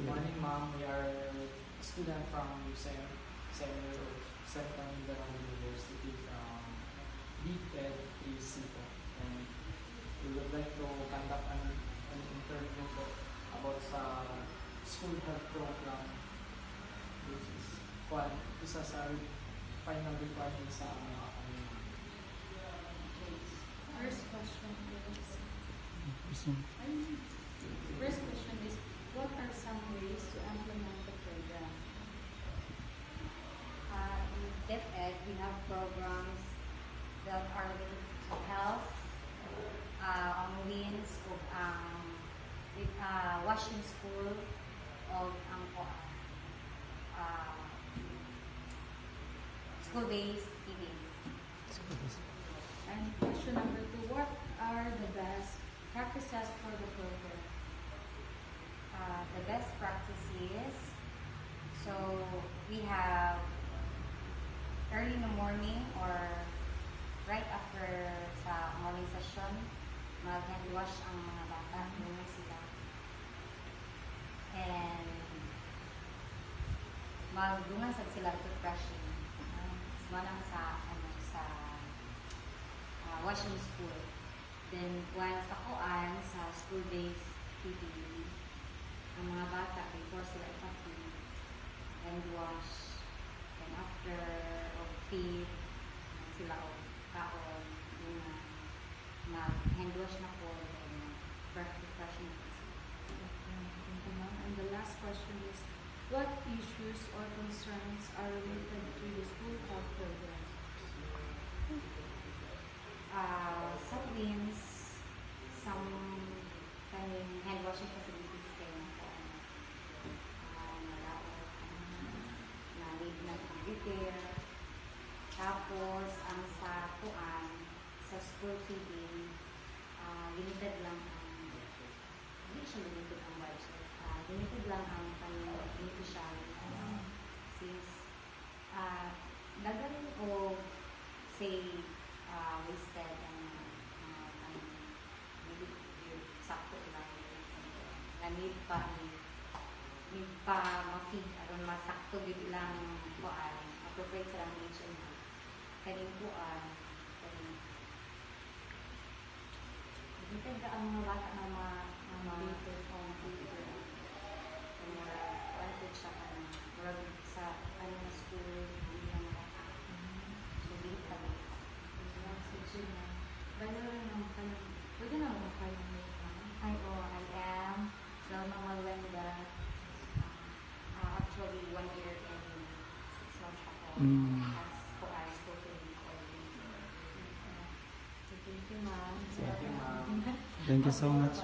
morning, ma'am. We are a student from second year of Central Mindanao University from BPED 3 and we would like to conduct an interview about sa school health program, which is isa sa final requirement sa aming academy. First question is, what are some ways to implement the program? In DepEd, we have programs that are related to health, on WINS, with washing school, of school-based feeding. And question number 2, what are the best practices for the program? The best practices, so we have early in the morning or right after sa morning session, mag-hand wash ang mga bata, muna sila. And magdungasag sila to brushing. Manang sa washing school. Then once takuan sa school-based feeding, ang mga bata before sila ipag-feed, hand wash, and after of feed, sila o kaon, mag-hand wash na po, and brushing po sila. Thank you, ma'am. And the last question is, what issues or concerns are related to the school health program? Sa WINS, some hand washing facilities kayo na need na repair. Tapos, ang sa kuan, sa school feeding, limited lang hindi siya limited ang budget. Limited lang ang beneficiary. Since, dagarin o say, wasted and maybe sakto lang need pa ma-feed aron masakto gid lang kuan appropriate sa lang age and kaning kuan depende ka ang mga bata na ma-feed kung advantage siya sa school hindi lang bata so dito pa Pwede na ako kayo I am Selma Malwenda. Actually, 1 year and 6 months ako as co-I totally coordinator. Thank you, ma'am. Thank you, ma'am. Thank you so much.